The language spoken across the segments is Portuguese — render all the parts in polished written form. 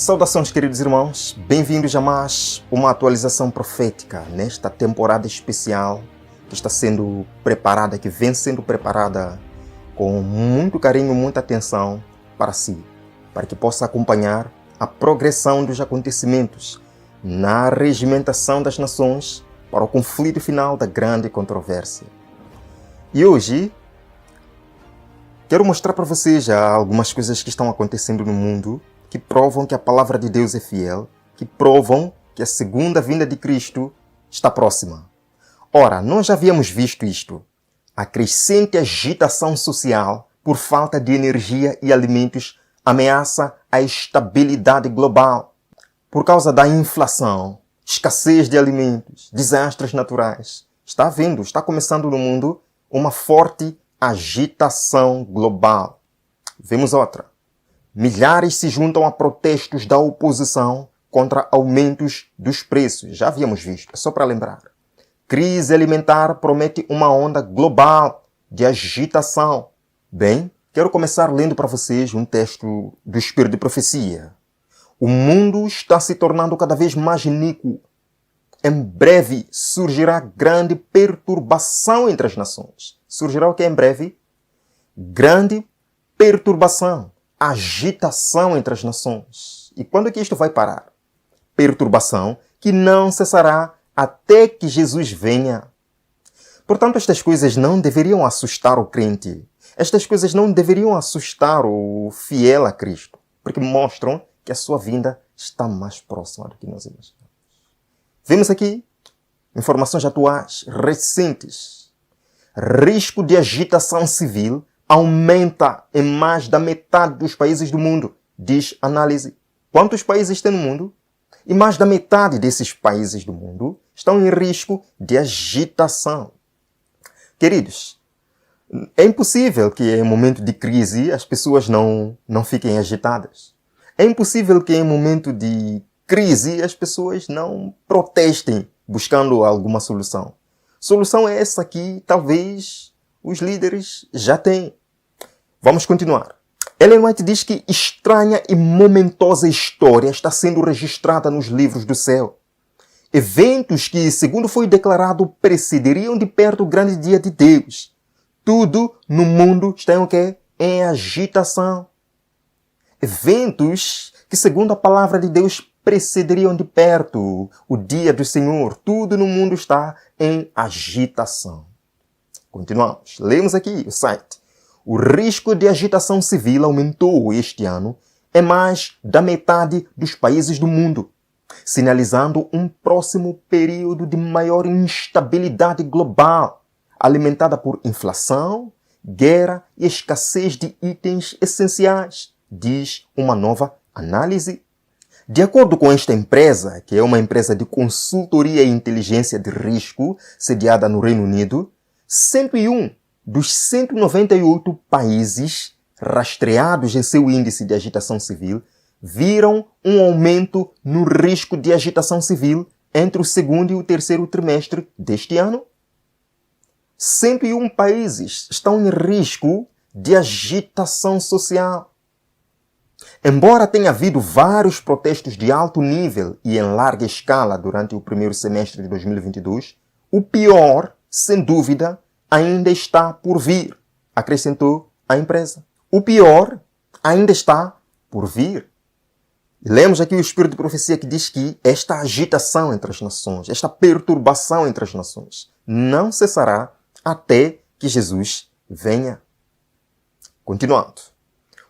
Saudações, queridos irmãos, bem-vindos a mais uma atualização profética nesta temporada especial que está sendo preparada, que vem sendo preparada com muito carinho, muita atenção para si, para que possa acompanhar a progressão dos acontecimentos na regimentação das nações para o conflito final da grande controvérsia. E hoje quero mostrar para vocês já algumas coisas que estão acontecendo no mundo que provam que a palavra de Deus é fiel, que provam que a segunda vinda de Cristo está próxima. Ora, nós já havíamos visto isto. A crescente agitação social por falta de energia e alimentos ameaça a estabilidade global. Por causa da inflação, escassez de alimentos, desastres naturais, está começando no mundo uma forte agitação global. Vemos outra. Milhares se juntam a protestos da oposição contra aumentos dos preços. Já havíamos visto, é só para lembrar. Crise alimentar promete uma onda global de agitação. Bem, quero começar lendo para vocês um texto do Espírito de Profecia. O mundo está se tornando cada vez mais iníquo. Em breve surgirá grande perturbação entre as nações. Surgirá o que é em breve? Grande perturbação. Agitação entre as nações. E quando é que isto vai parar? Perturbação que não cessará até que Jesus venha. Portanto, estas coisas não deveriam assustar o crente. Estas coisas não deveriam assustar o fiel a Cristo, porque mostram que a sua vinda está mais próxima do que nós imaginamos. Vemos aqui informações atuais, recentes. Risco de agitação civil aumenta em mais da metade dos países do mundo, diz análise. Quantos países tem no mundo? E mais da metade desses países do mundo estão em risco de agitação. Queridos, é impossível que em momento de crise as pessoas não fiquem agitadas. É impossível que em momento de crise as pessoas não protestem buscando alguma solução. Solução é essa que talvez os líderes já têm. Vamos continuar. Ellen White diz que estranha e momentosa história está sendo registrada nos livros do céu. Eventos que, segundo foi declarado, precederiam de perto o grande dia de Deus. Tudo no mundo está em o quê? Em agitação. Eventos que, segundo a palavra de Deus, precederiam de perto o dia do Senhor. Tudo no mundo está em agitação. Continuamos. Lemos aqui o site. O risco de agitação civil aumentou este ano em mais da metade dos países do mundo, sinalizando um próximo período de maior instabilidade global, alimentada por inflação, guerra e escassez de itens essenciais, diz uma nova análise. De acordo com esta empresa, que é uma empresa de consultoria e inteligência de risco sediada no Reino Unido, 101 dos 198 países rastreados em seu índice de agitação civil viram um aumento no risco de agitação civil entre o segundo e o terceiro trimestre deste ano. 101 países estão em risco de agitação social. Embora tenha havido vários protestos de alto nível e em larga escala durante o primeiro semestre de 2022, o pior, sem dúvida, ainda está por vir, acrescentou a empresa. O pior ainda está por vir. Lemos aqui o Espírito de Profecia que diz que esta agitação entre as nações, esta perturbação entre as nações, não cessará até que Jesus venha. Continuando.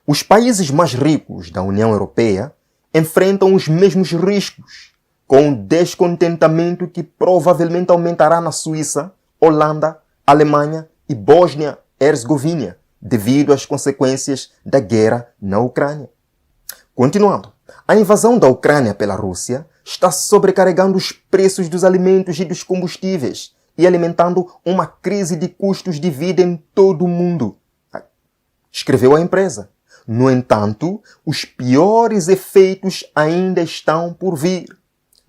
Os países mais ricos da União Europeia enfrentam os mesmos riscos, com descontentamento que provavelmente aumentará na Suíça, Holanda, Alemanha e Bósnia-Herzegovina, devido às consequências da guerra na Ucrânia. Continuando, a invasão da Ucrânia pela Rússia está sobrecarregando os preços dos alimentos e dos combustíveis e alimentando uma crise de custos de vida em todo o mundo, escreveu a empresa. No entanto, os piores efeitos ainda estão por vir.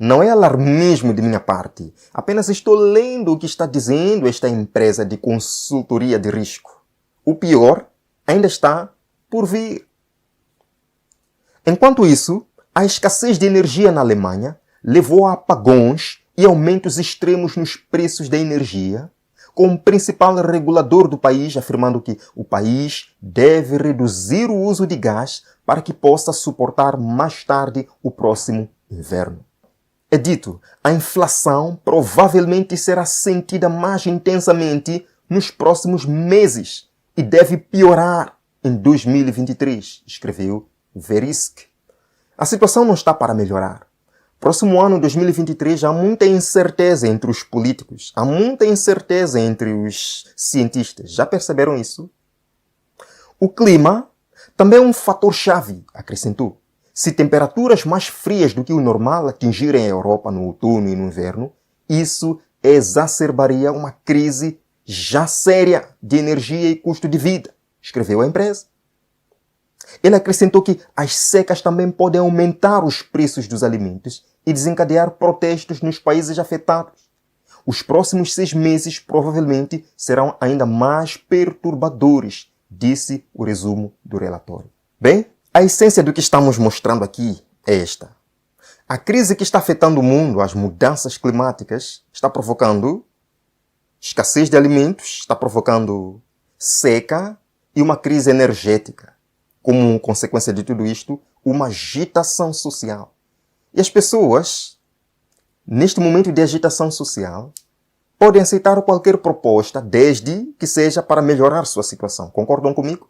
Não é alarmismo de minha parte. Apenas estou lendo o que está dizendo esta empresa de consultoria de risco. O pior ainda está por vir. Enquanto isso, A escassez de energia na Alemanha levou a apagões e aumentos extremos nos preços da energia, com o principal regulador do país afirmando que o país deve reduzir o uso de gás para que possa suportar mais tarde o próximo inverno. É dito, a inflação provavelmente será sentida mais intensamente nos próximos meses e deve piorar em 2023, escreveu Verisk. A situação não está para melhorar. Próximo ano, 2023, há muita incerteza entre os políticos, há muita incerteza entre os cientistas. Já perceberam isso? O clima também é um fator-chave, acrescentou. Se temperaturas mais frias do que o normal atingirem a Europa no outono e no inverno, isso exacerbaria uma crise já séria de energia e custo de vida, escreveu a empresa. Ele acrescentou que as secas também podem aumentar os preços dos alimentos e desencadear protestos nos países afetados. Os próximos 6 meses provavelmente serão ainda mais perturbadores, disse o resumo do relatório. Bem, a essência do que estamos mostrando aqui é esta. A crise que está afetando o mundo, as mudanças climáticas, está provocando escassez de alimentos, está provocando seca e uma crise energética. Como consequência de tudo isto, uma agitação social. E as pessoas, neste momento de agitação social, podem aceitar qualquer proposta, desde que seja para melhorar sua situação. Concordam comigo?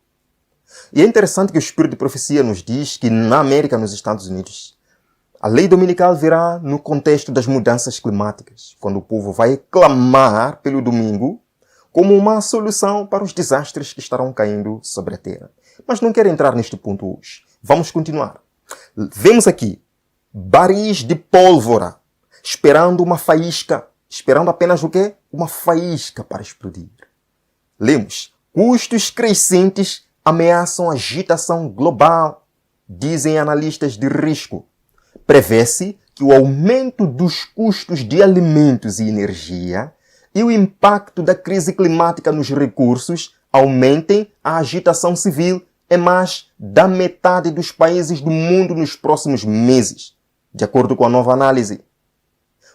E é interessante que o Espírito de Profecia nos diz que na América, nos Estados Unidos, a lei dominical virá no contexto das mudanças climáticas, quando o povo vai clamar pelo domingo como uma solução para os desastres que estarão caindo sobre a terra. Mas não quero entrar neste ponto hoje. Vamos continuar. Vemos aqui baris de pólvora, esperando uma faísca. Esperando apenas o quê? Uma faísca para explodir. Lemos, custos crescentes ameaçam a agitação global, dizem analistas de risco. Prevê-se que o aumento dos custos de alimentos e energia e o impacto da crise climática nos recursos aumentem a agitação civil em mais da metade dos países do mundo nos próximos meses, de acordo com a nova análise.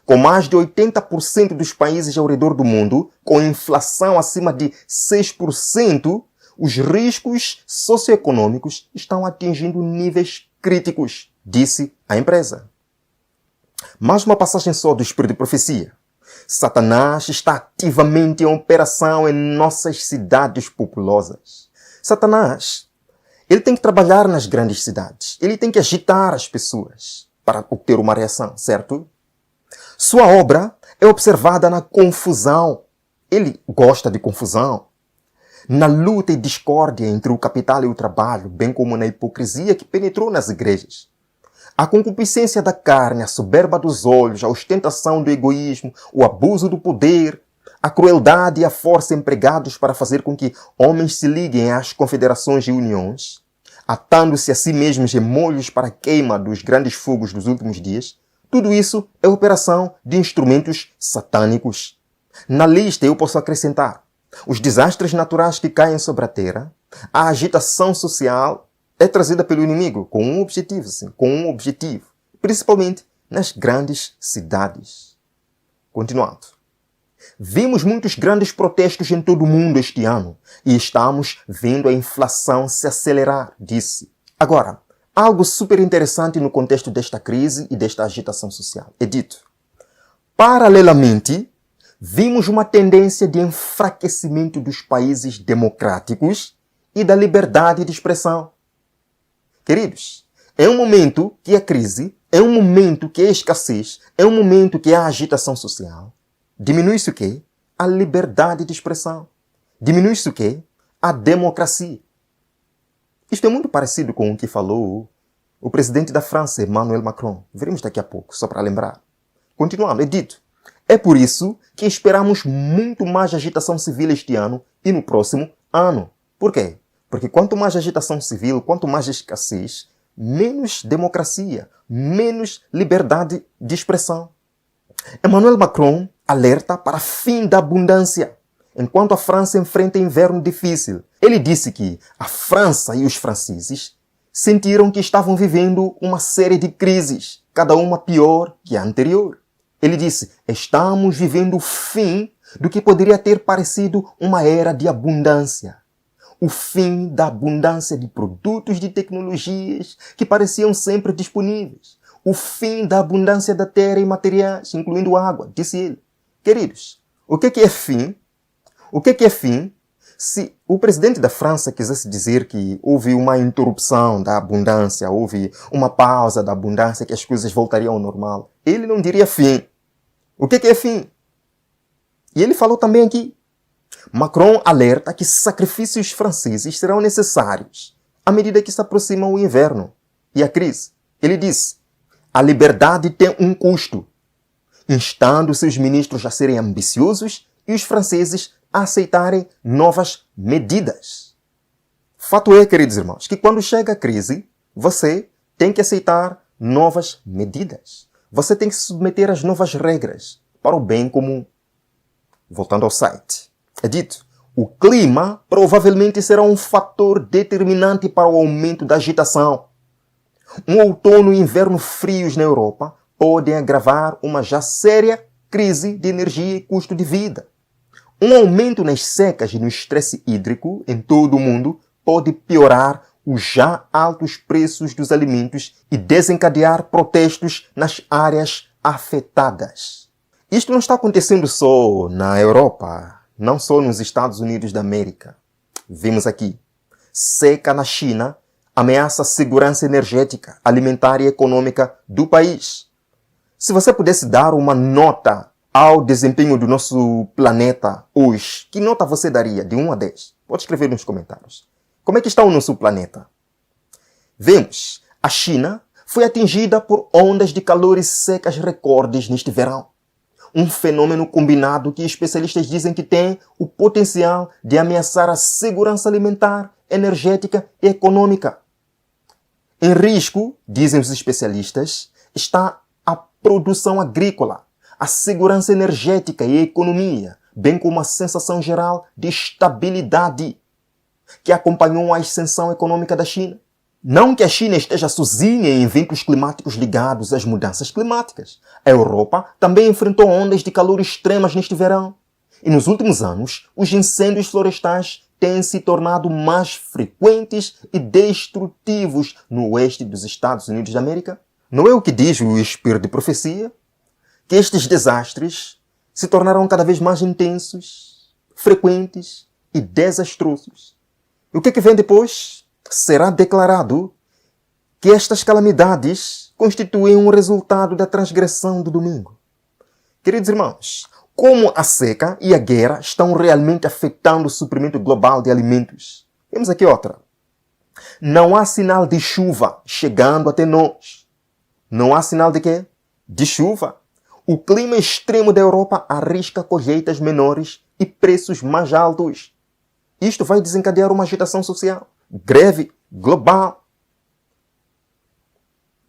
Com mais de 80% dos países ao redor do mundo, com inflação acima de 6%, os riscos socioeconômicos estão atingindo níveis críticos, disse a empresa. Mais uma passagem só do Espírito de Profecia. Satanás está ativamente em operação em nossas cidades populosas. Satanás, ele tem que trabalhar nas grandes cidades. Ele tem que agitar as pessoas para obter uma reação, certo? Sua obra é observada na confusão. Ele gosta de confusão. Na luta e discórdia entre o capital e o trabalho, bem como na hipocrisia que penetrou nas igrejas. A concupiscência da carne, a soberba dos olhos, a ostentação do egoísmo, o abuso do poder, a crueldade e a força empregados para fazer com que homens se liguem às confederações e uniões, atando-se a si mesmos em molhos para a queima dos grandes fogos dos últimos dias, tudo isso é operação de instrumentos satânicos. Na lista eu posso acrescentar os desastres naturais que caem sobre a terra, a agitação social é trazida pelo inimigo com um objetivo, sim, com um objetivo, principalmente nas grandes cidades. Continuando. Vimos muitos grandes protestos em todo o mundo este ano e estamos vendo a inflação se acelerar, disse. Agora, algo super interessante no contexto desta crise e desta agitação social. É dito, paralelamente, vimos uma tendência de enfraquecimento dos países democráticos e da liberdade de expressão. Queridos, é um momento que a crise, é um momento que a escassez, é um momento que a agitação social, diminui-se o quê? A liberdade de expressão. Diminui-se o quê? A democracia. Isto é muito parecido com o que falou o presidente da França, Emmanuel Macron. Veremos daqui a pouco, só para lembrar. Continuando, é dito. É por isso que esperamos muito mais agitação civil este ano e no próximo ano. Por quê? Porque quanto mais agitação civil, quanto mais escassez, menos democracia, menos liberdade de expressão. Emmanuel Macron alerta para fim da abundância, enquanto a França enfrenta inverno difícil. Ele disse que a França e os franceses sentiram que estavam vivendo uma série de crises, cada uma pior que a anterior. Ele disse: estamos vivendo o fim do que poderia ter parecido uma era de abundância. O fim da abundância de produtos de tecnologias que pareciam sempre disponíveis. O fim da abundância da terra e materiais, incluindo água, disse ele. Queridos, o que é fim? O que é fim? Se o presidente da França quisesse dizer que houve uma interrupção da abundância, houve uma pausa da abundância, que as coisas voltariam ao normal, ele não diria fim. O que é fim? E ele falou também aqui. Macron alerta que sacrifícios franceses serão necessários à medida que se aproxima o inverno e a crise. Ele diz: a liberdade tem um custo, instando seus ministros a serem ambiciosos e os franceses a aceitarem novas medidas. Fato é, queridos irmãos, que quando chega a crise, você tem que aceitar novas medidas. Você tem que se submeter às novas regras para o bem comum. Voltando ao site. É dito, o clima provavelmente será um fator determinante para o aumento da agitação. Um outono e inverno frios na Europa podem agravar uma já séria crise de energia e custo de vida. Um aumento nas secas e no estresse hídrico em todo o mundo pode piorar os já altos preços dos alimentos e desencadear protestos nas áreas afetadas. Isto não está acontecendo só na Europa, não só nos Estados Unidos da América. Vimos aqui. Seca na China ameaça a segurança energética, alimentar e econômica do país. Se você pudesse dar uma nota ao desempenho do nosso planeta hoje, que nota você daria de 1 a 10? Pode escrever nos comentários. Como é que está o nosso planeta? Vemos, a China foi atingida por ondas de calor e secas recordes neste verão. Um fenômeno combinado que especialistas dizem que tem o potencial de ameaçar a segurança alimentar, energética e econômica. Em risco, dizem os especialistas, está a produção agrícola, a segurança energética e a economia, bem como a sensação geral de estabilidade que acompanhou a ascensão econômica da China. Não que a China esteja sozinha em eventos climáticos ligados às mudanças climáticas. A Europa também enfrentou ondas de calor extremas neste verão. E nos últimos anos, os incêndios florestais têm se tornado mais frequentes e destrutivos no oeste dos Estados Unidos da América. Não é o que diz o Espírito de Profecia? Que estes desastres se tornarão cada vez mais intensos, frequentes e desastrosos. E o que vem depois? Será declarado que estas calamidades constituem um resultado da transgressão do domingo. Queridos irmãos, como a seca e a guerra estão realmente afetando o suprimento global de alimentos? Temos aqui outra. Não há sinal de chuva chegando até nós. Não há sinal de quê? De chuva. O clima extremo da Europa arrisca colheitas menores e preços mais altos. Isto vai desencadear uma agitação social. Greve global.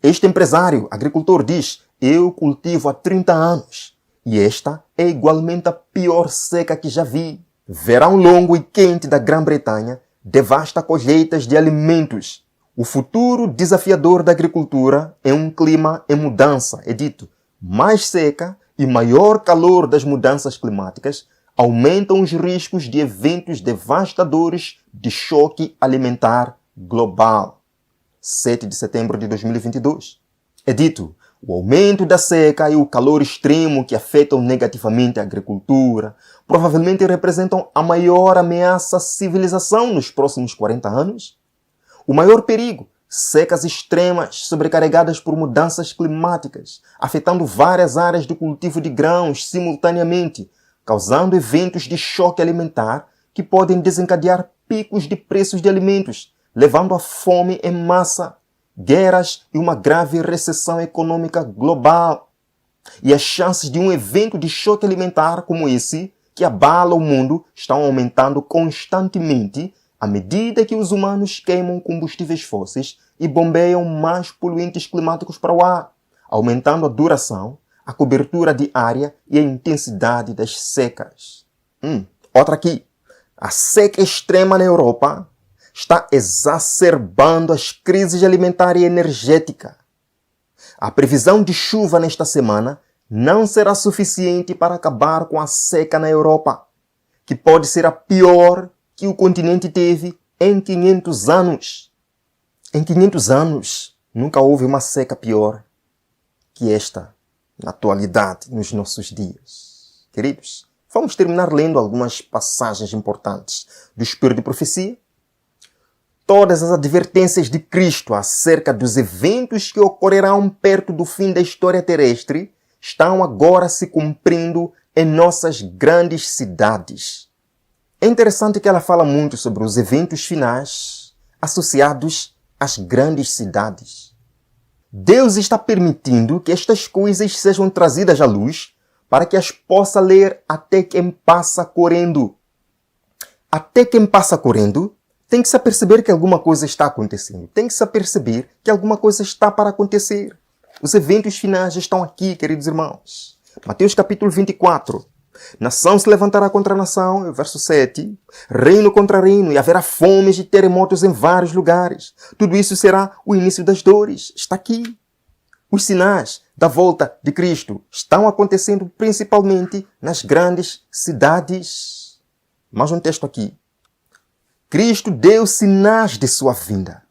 Este empresário, agricultor, diz: eu cultivo há 30 anos e esta é igualmente a pior seca que já vi. Verão longo e quente da Grã-Bretanha devasta colheitas de alimentos. O futuro desafiador da agricultura é um clima em mudança, é dito. Mais seca e maior calor das mudanças climáticas aumentam os riscos de eventos devastadores de choque alimentar global. 7 de setembro de 2022. É dito, o aumento da seca e o calor extremo que afetam negativamente a agricultura provavelmente representam a maior ameaça à civilização nos próximos 40 anos. O maior perigo, secas extremas sobrecarregadas por mudanças climáticas, afetando várias áreas de cultivo de grãos simultaneamente, causando eventos de choque alimentar que podem desencadear picos de preços de alimentos, levando à fome em massa, guerras e uma grave recessão econômica global. E as chances de um evento de choque alimentar como esse, que abala o mundo, estão aumentando constantemente à medida que os humanos queimam combustíveis fósseis e bombeiam mais poluentes climáticos para o ar, aumentando a duração, a cobertura de área e a intensidade das secas. Outra aqui. A seca extrema na Europa está exacerbando as crises alimentar e energética. A previsão de chuva nesta semana não será suficiente para acabar com a seca na Europa, que pode ser a pior que o continente teve em 500 anos. Em 500 anos, nunca houve uma seca pior que esta, na atualidade, nos nossos dias. Queridos, vamos terminar lendo algumas passagens importantes do Espírito de Profecia. Todas as advertências de Cristo acerca dos eventos que ocorrerão perto do fim da história terrestre estão agora se cumprindo em nossas grandes cidades. É interessante que ela fala muito sobre os eventos finais associados às grandes cidades. Deus está permitindo que estas coisas sejam trazidas à luz para que as possa ler até quem passa correndo. Até quem passa correndo tem que se aperceber que alguma coisa está acontecendo. Tem que se aperceber que alguma coisa está para acontecer. Os eventos finais estão aqui, queridos irmãos. Mateus capítulo 24. Nação se levantará contra nação, verso 7. Reino contra reino, e haverá fomes e terremotos em vários lugares. Tudo isso será o início das dores. Está aqui. Os sinais da volta de Cristo estão acontecendo principalmente nas grandes cidades. Mais um texto aqui. Cristo deu sinais de sua vinda.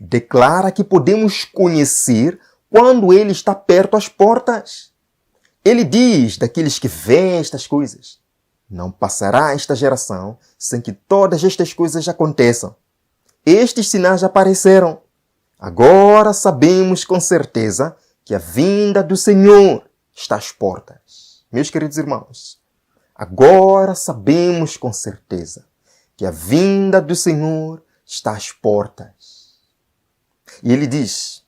Declara que podemos conhecer quando Ele está perto às portas. Ele diz daqueles que veem estas coisas: não passará esta geração sem que todas estas coisas aconteçam. Estes sinais apareceram. Agora sabemos com certeza que a vinda do Senhor está às portas. Meus queridos irmãos, agora sabemos com certeza que a vinda do Senhor está às portas. E ele diz: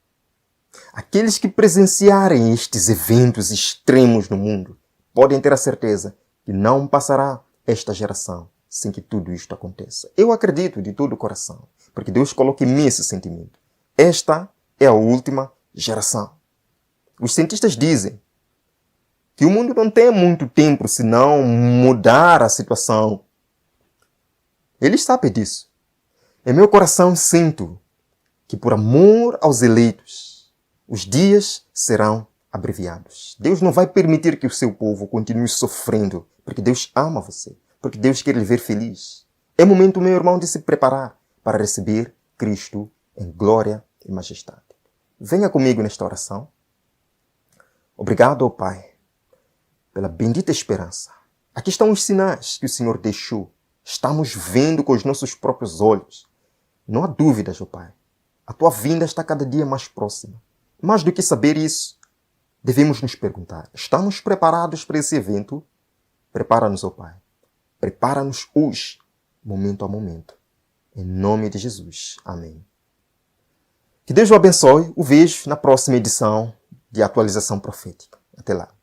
aqueles que presenciarem estes eventos extremos no mundo podem ter a certeza que não passará esta geração sem que tudo isto aconteça. Eu acredito de todo o coração, porque Deus coloca em mim esse sentimento. Esta é a última geração. Os cientistas dizem que o mundo não tem muito tempo se não mudar a situação. Eles sabem disso. Em meu coração sinto que, por amor aos eleitos, os dias serão abreviados. Deus não vai permitir que o seu povo continue sofrendo, porque Deus ama você, porque Deus quer lhe ver feliz. É momento, meu irmão, de se preparar para receber Cristo em glória e majestade. Venha comigo nesta oração. Obrigado, ó Pai, pela bendita esperança. Aqui estão os sinais que o Senhor deixou. Estamos vendo com os nossos próprios olhos. Não há dúvidas, ó Pai. A tua vinda está cada dia mais próxima. Mais do que saber isso, devemos nos perguntar: estamos preparados para esse evento? Prepara-nos, ó Pai. Prepara-nos hoje, momento a momento. Em nome de Jesus. Amém. Que Deus o abençoe. O vejo na próxima edição de Atualização Profética. Até lá.